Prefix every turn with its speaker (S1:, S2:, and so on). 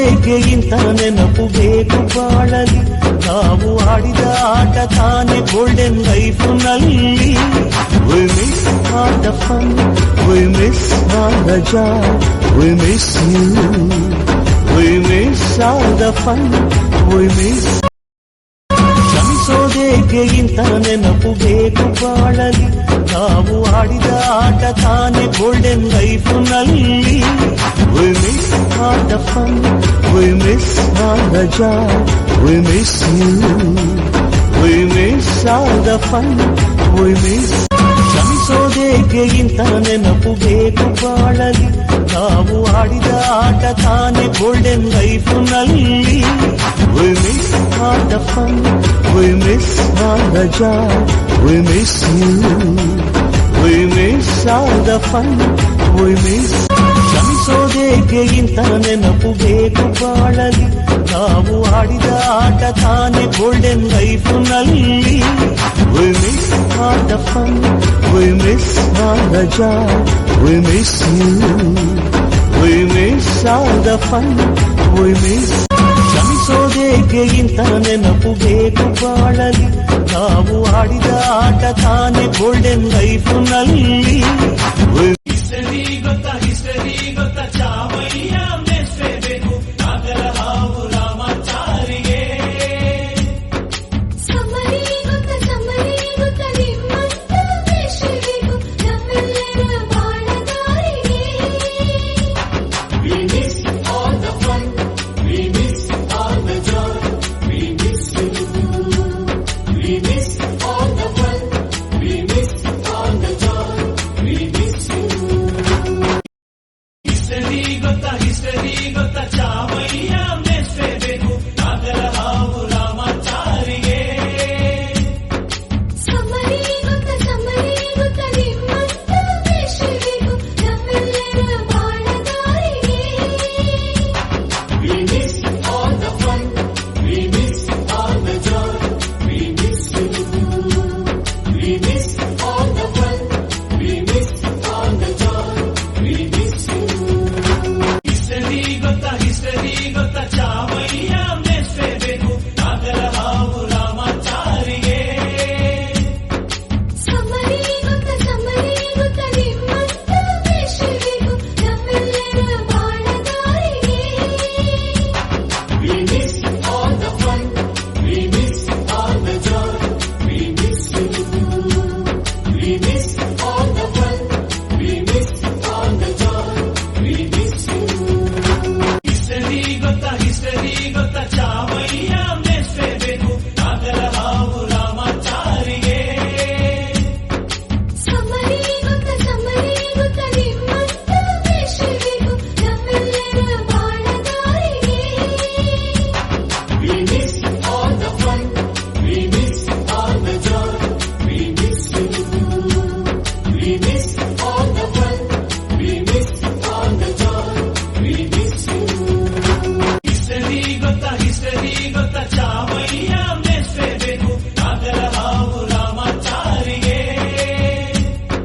S1: ಕನಸೋದೇಕೆ ಇಂಥ ನೆನಪು ಬೇಕು ಬಾಳಲಿ, ನಾವು ಆಡಿದ ಆಟ ತಾನೆ ಗೋಲ್ಡನ್ ಲೈಫ್ ನಲ್ಲಿ. We miss all the fun, we miss all the joy, we miss you. We miss all the fun, we miss. ಕ್ಷಮಿಸೋದೇಕೆ ಇಂಥ ನೆನಪು ಬೇಕು ಬಾಳಲಿ, ನಾವು ಆಡಿದ ಆಟ ತಾನೆ ಗೋಲ್ಡನ್ ಲೈಫ್ ನಲ್ಲಿ. We miss all the fun, we miss all the joy, we miss you. We miss all the fun, we miss. ಕ್ಷಮಿಸೋದೇಕೆ ಇಂಥ ನೆನಪು ಬೇಕು ಬಾಳಲಿ, ನಾವು ಆಡಿದ ಆಟ ತಾನೆ ಗೋಲ್ಡನ್ ಲೈಫ್ ನಲ್ಲಿ. We miss all the fun, we miss all the joy, we miss you. We miss all the fun, we miss. ಕ್ಷಮಿಸೋದೇಕೆ ಇಂಥ ನೆನಪು ಬೇಕು ಬಾಳಲಿ, ನಾವು ಆಡಿದ ಆಟ ತಾನೆ ಗೋಲ್ಡನ್ ಲೈಫ್ ನಲ್ಲಿ. We miss all the fun, we miss all the joy, we miss you. We miss all the fun, we miss. ಕ್ಷಮಿಸೋದೇಕೆ ಇಂಥ ನೆನಪು ಬೇಕು ಬಾಳಲಿ, ನಾವು ಆಡಿದ ಆಟ ತಾನೆ ಗೋಲ್ಡನ್ ಲೈಫ್ ನಲ್ಲಿ.
S2: ಹಿಸ್ಟರಿ ಗೊತ್ತಾ ಚಾಮಯ್ಯ ಮೆಚ್ಚಬೇಕು, ನಾಗರ ಹಾವು ರಾಮಾಚಾರಿಗೆ.
S3: ಸಮರಿ ಗೊತ್ತ ನಿಮ್ಮಂತ ಮೆಚ್ಚಬೇಕು, ನಮ್ಮೆಲ್ಲರ ಬಾಳಗಾರಿಗೆ.
S2: We miss all the fun, we miss all the joy, we miss you. We miss all the fun, we miss all the joy, we miss you. History ಗೊತ್ತಾ